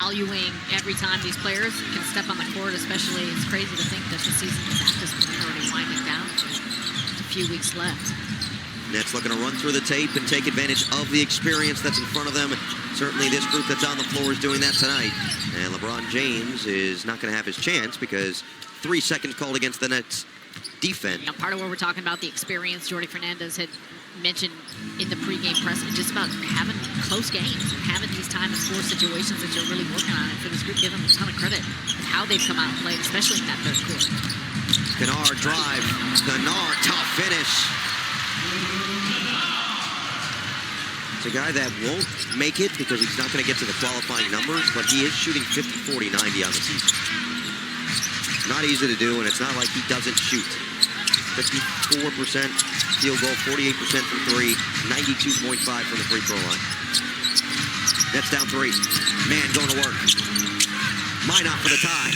valuing every time these players can step on the court, especially. It's crazy to think that the season is at this point already winding down. Just a few weeks left. Nets looking to run through the tape and take advantage of the experience that's in front of them. Certainly this group that's on the floor is doing that tonight. And LeBron James is not going to have his chance because 3 seconds called against the Nets defense. Now, part of what we're talking about, the experience Jordi Fernandez had mentioned in the pregame press, just about having close games and having these time and score situations that you're really working on. And for this group, give them a ton of credit for how they've come out and played, especially in that third quarter. Kennard drive. Kennard, tough finish. It's a guy that won't make it because he's not going to get to the qualifying numbers, but he is shooting 50, 40, 90 on the season. Not easy to do, and it's not like he doesn't shoot. 54% field goal, 48% from three, 92.5 from the free throw line. Nets down 3. Man going to work. Minot for the tie.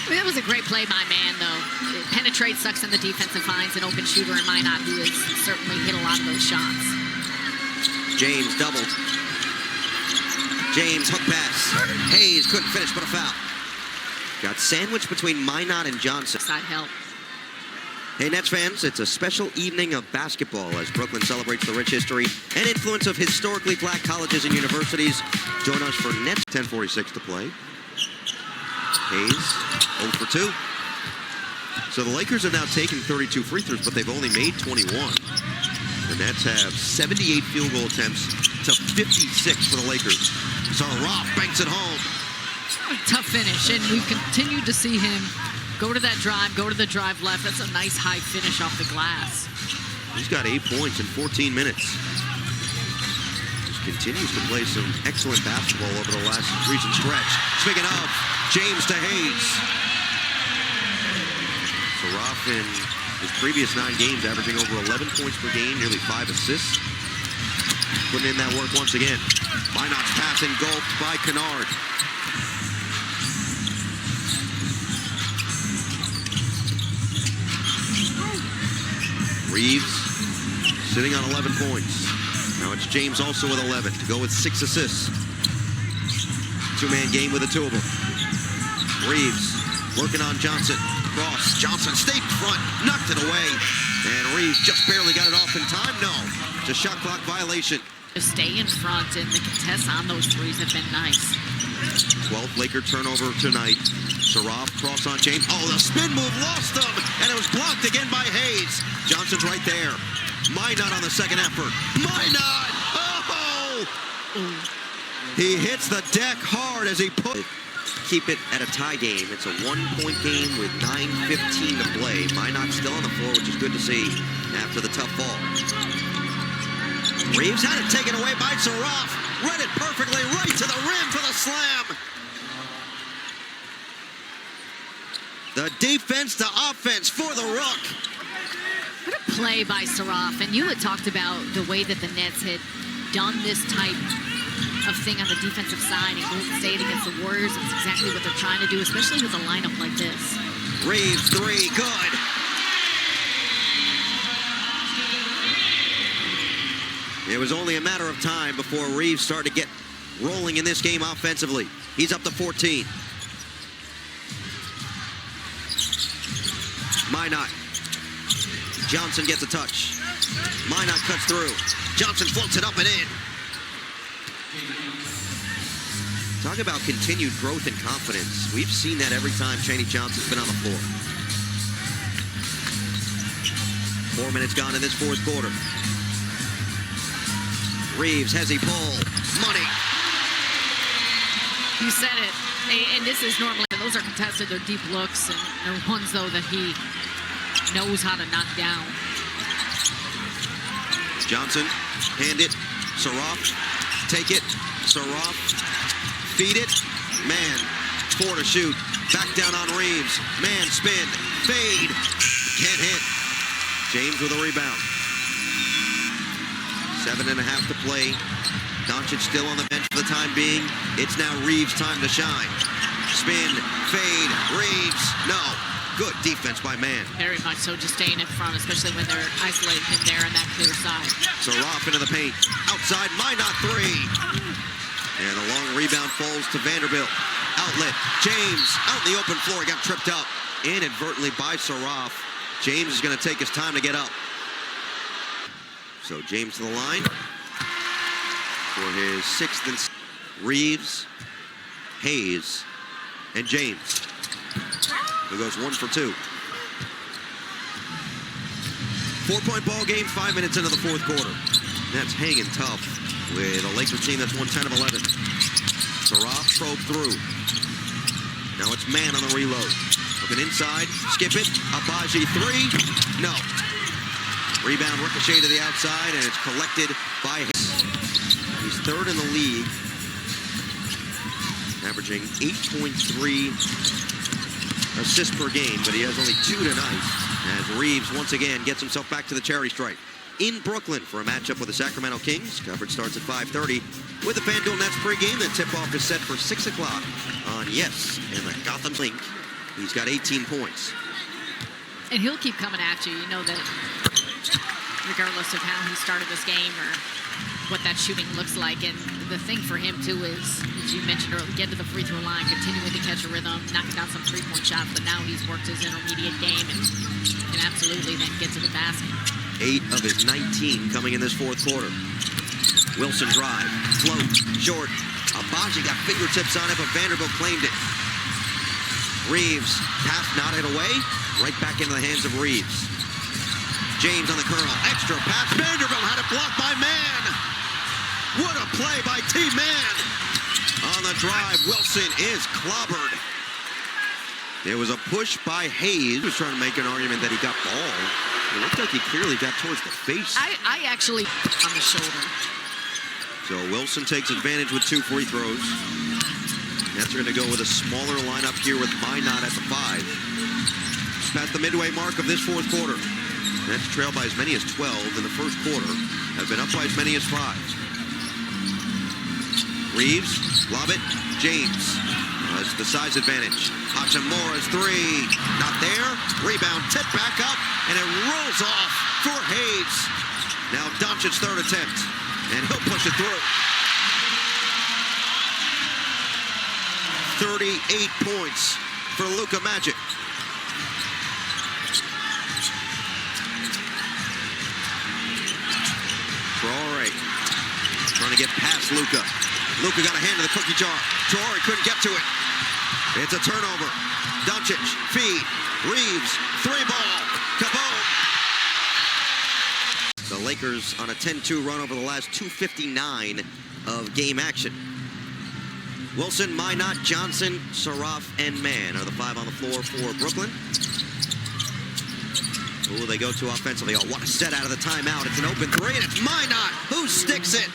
Well, that was a great play by Man, though. It penetrates, sucks in the defensive, finds an open shooter in Minot, who has certainly hit a lot of those shots. James doubled. James hook pass. Hayes couldn't finish, but a foul. Got sandwiched between Minot and Johnson. Side help. Hey, Nets fans, it's a special evening of basketball as Brooklyn celebrates the rich history and influence of historically black colleges and universities. Join us for Nets. 10:46 to play. Hayes 0 for 2. So the Lakers have now taken 32 free throws, but they've only made 21. The Nets have 78 field goal attempts to 56 for the Lakers. So Roth banks it home. Tough finish, and we've continued to see him go to that drive, go to the drive left. That's a nice high finish off the glass. He's got 8 points in 14 minutes. Just continues to play some excellent basketball over the last recent stretch. Speaking of, James to Hayes. So Roth in his previous 9 games averaging over 11 points per game, nearly 5 assists. Putting in that work once again. Minot's pass engulfed by Kennard. Reeves sitting on 11 points. Now it's James also with 11 to go with 6 assists. 2-man game with the two of them. Reeves working on Johnson. Cross. Johnson stayed front, knocked it away. And Reeves just barely got it off in time. No, it's a shot clock violation. Just stay in front, and the contests on those threes have been nice. 12th Laker turnover tonight. Saraf cross on James. Oh, the spin move lost him, and it was blocked again by Hayes. Johnson's right there. Minot on the second effort. Minot! Oh! He hits the deck hard as he put. Keep it at a tie game. It's a 1-point game with 9:15 to play. Minot still on the floor, which is good to see after the tough fall. Reeves had it taken away by Saraf. Read it perfectly right to the rim for the slam. The defense to offense for the Rook. What a play by Saraf. And you had talked about the way that the Nets had done this type of thing on the defensive side in Golden State against the Warriors. It's exactly what they're trying to do, especially with a lineup like this. Reeves 3, good. It was only a matter of time before Reeves started to get rolling in this game offensively. He's up to 14. Minot. Johnson gets a touch. Minot cuts through. Johnson floats it up and in. Talk about continued growth and confidence. We've seen that every time Chaney Johnson's been on the floor. 4 minutes gone in this fourth quarter. Reeves has a pull. Money. You said it. And this is normally, those are contested, they're deep looks, and they're ones, though, that he knows how to knock down. Johnson, hand it. Saraf, take it. Saraf, feed it. Man, 4 to shoot. Back down on Reeves. Man, spin, fade. Can't hit. James with a rebound. 7.5 to play. Doncic still on the bench for the time being. It's now Reeves' time to shine. Spin, fade, Reeves. No. Good defense by Man. Very much so, just staying in front, especially when they're isolating him there on that clear side. So Roth into the paint. Outside, Minot 3. And a long rebound falls to Vanderbilt. Outlet. James out in the open floor. He got tripped up inadvertently by Saraf. James is going to take his time to get up. So James to the line for his sixth and Reeves, Hayes, and James, who goes 1 for 2. 4-point ball game, 5 minutes into the fourth quarter. That's hanging tough with a Laker team that's won 10 of 11. Saraf probed through. Now it's man on the reload. Looking inside, skip it. Abaji 3, no. Rebound ricochet to the outside, and it's collected by Hayes. He's third in the league, averaging 8.3 assists per game, but he has only 2 tonight, as Reeves once again gets himself back to the charity stripe. In Brooklyn for a matchup with the Sacramento Kings. Coverage starts at 5:30 with the FanDuel Nets pregame. The tip-off is set for 6 o'clock on Yes and the Gotham Link. He's got 18 points. And he'll keep coming at you. You know that regardless of how he started this game or what that shooting looks like. And the thing for him, too, is, as you mentioned earlier, get to the free throw line, continuing to catch a rhythm, knocking down some three-point shots. But now he's worked his intermediate game and can absolutely then get to the basket. 8 of his 19 coming in this fourth quarter. Wilson drive, float, short. Abaji got fingertips on it, but Vanderbilt claimed it. Reeves, pass knotted away, right back into the hands of Reeves. James on the curl, extra pass. Vanderbilt had it blocked by Man. What a play by T-Man. On the drive, Wilson is clobbered. There was a push by Hayes. He was trying to make an argument that he got balled. It looked like he clearly got towards the face. I actually on the shoulder. So Wilson takes advantage with 2 free throws. Nets are going to go with a smaller lineup here with Minot at the 5. Past the midway mark of this fourth quarter. Nets trailed by as many as 12 in the first quarter. Have been up by as many as 5. Reeves, lob it. James has the size advantage. Hachimura's 3, not there. Rebound, tip back up, and it rolls off for Hayes. Now Doncic's third attempt, and he'll push it through. 38 points for Luka Magic. Traore trying to get past Luka. Luka got a hand in the cookie jar. Traore couldn't get to it. It's a turnover. Doncic, feed. Reeves, 3-ball. Kaboom. The Lakers on a 10-2 run over the last 2:59 of game action. Wilson, Minot, Johnson, Saraf, and Man are the 5 on the floor for Brooklyn. Who will they go to offensively? Oh, what a set out of the timeout. It's an open 3, and it's Minot who sticks it.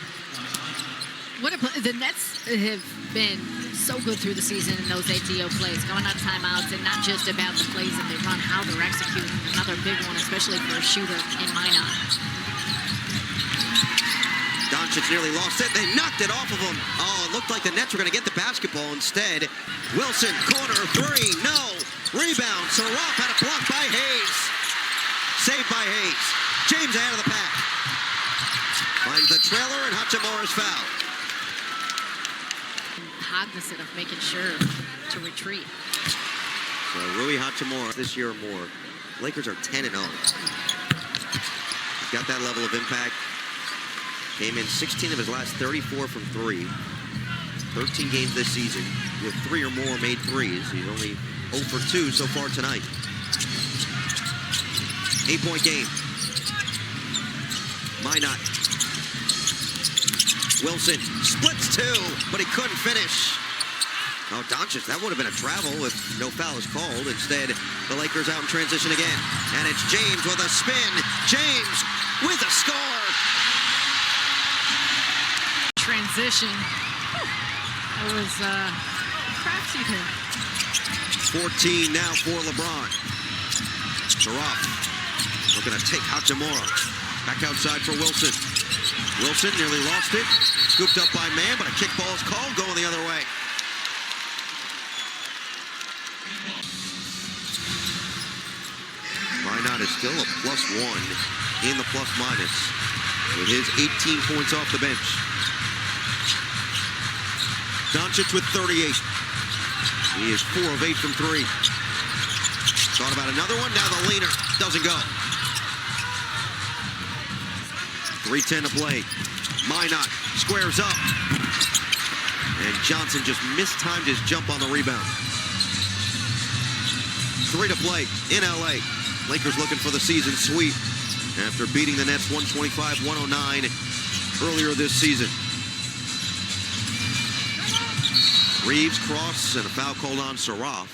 The Nets have been so good through the season in those ATO plays, going on timeouts, and not just about the plays that they run, how they're executing. Another big one, especially for a shooter in Minot. Doncic nearly lost it. They knocked it off of him. Oh, it looked like the Nets were going to get the basketball instead. Wilson, corner, 3, no. Rebound. Saraf had it blocked by Hayes. Saved by Hayes. James ahead of the pack. Finds the trailer, and Hachimura's foul. Cognizant of making sure to retreat. So Rui Hachimura this year or more. Lakers are 10-0. He's got that level of impact. Came in 16 of his last 34 from 3. 13 games this season with 3 or more made threes. He's only 0 for 2 so far tonight. 8-point game. Minot. Wilson splits 2, but he couldn't finish. Oh, Doncic, that would have been a travel if no foul is called. Instead, the Lakers out in transition again. And it's James with a spin. James with a score. Transition. That was crafty there. 14 now for LeBron. Saraf looking to take Hachimura. Back outside for Wilson. Wilson nearly lost it. Scooped up by Man, but a kickball is called, going the other way. Minot is still a +1 in the plus-minus with his 18 points off the bench. Doncic with 38. He is 4 of 8 from 3. Thought about another one. Now the leaner doesn't go. 3:10 to play. Minot squares up. And Johnson just mistimed his jump on the rebound. 3 to play in LA. Lakers looking for the season sweep after beating the Nets 125-109 earlier this season. Reeves cross and a foul called on Saraf.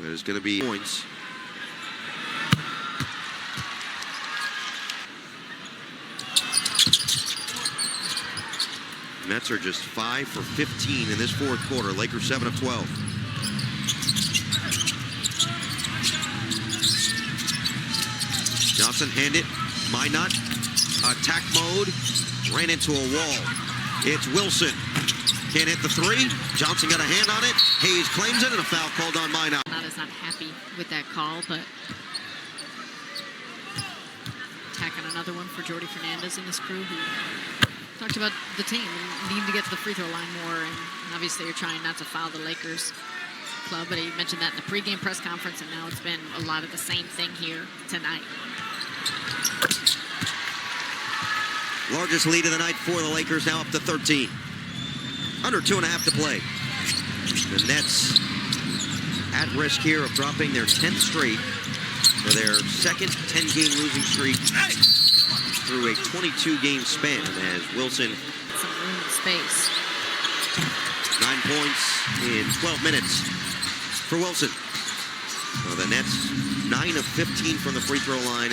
There's going to be points. Nets are just 5 for 15 in this fourth quarter. Lakers 7 of 12. Johnson hand it. Minot. Attack mode. Ran into a wall. It's Wilson. Can't hit the 3. Johnson got a hand on it. Hayes claims it and a foul called on Minot. Minot is not happy with that call, but attacking another one for Jordi Fernandez and his crew, who talked about the team and needing to get to the free throw line more, and obviously you're trying not to foul the Lakers club, but he mentioned that in the pregame press conference, and now it's been a lot of the same thing here tonight. Largest lead of the night for the Lakers, now up to 13. Under 2.5 to play. The Nets at risk here of dropping their 10th straight for their second 10-game losing streak through a 22-game span as Wilson. Some room and space. 9 points in 12 minutes for Wilson. So the Nets 9 of 15 from the free throw line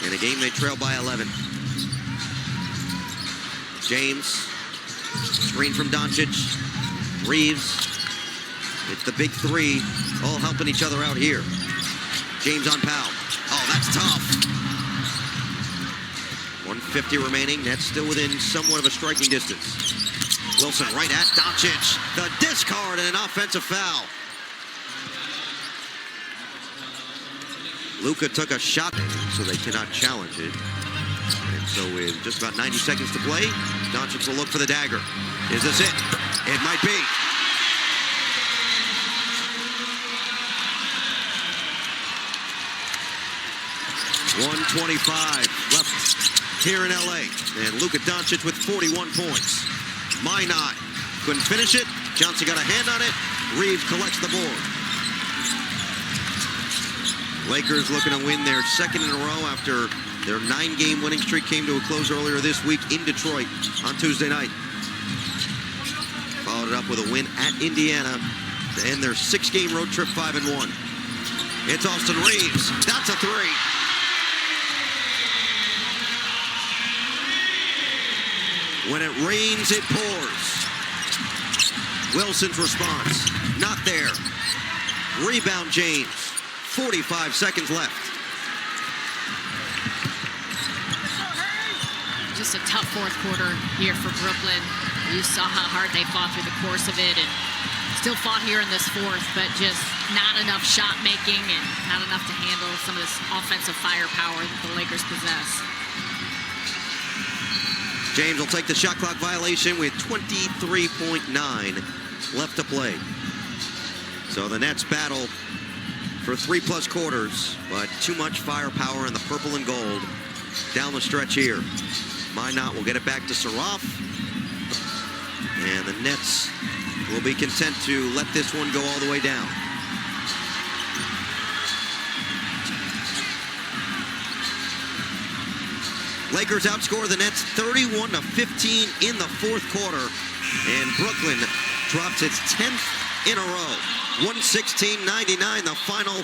in a game they trail by 11. James, screen from Doncic. Reeves. It's the big 3 all helping each other out here. James on Powell. Oh, that's tough. 1:50 remaining. Nets still within somewhat of a striking distance. Wilson right at Doncic. The discard and an offensive foul. Luka took a shot, so they cannot challenge it. And so with just about 90 seconds to play, Doncic will look for the dagger. Is this it? It might be. .125 left here in LA. And Luka Doncic with 41 points. Minot couldn't finish it. Johnson got a hand on it. Reeves collects the board. Lakers looking to win their second in a row after their 9-game winning streak came to a close earlier this week in Detroit on Tuesday night. Followed it up with a win at Indiana to end their 6-game road trip 5-1. It's Austin Reeves. That's a 3. When it rains, it pours. Wilson's response, not there. Rebound James. 45 seconds left. Just a tough fourth quarter here for Brooklyn. You saw how hard they fought through the course of it and still fought here in this fourth, but just not enough shot making and not enough to handle some of this offensive firepower that the Lakers possess. James will take the shot clock violation with 23.9 left to play. So the Nets battle for 3+ quarters, but too much firepower in the purple and gold down the stretch here. Minot will get it back to Saraf. And the Nets will be content to let this one go all the way down. Lakers outscore the Nets 31-15 in the fourth quarter. And Brooklyn drops its 10th in a row. 116-99 the final.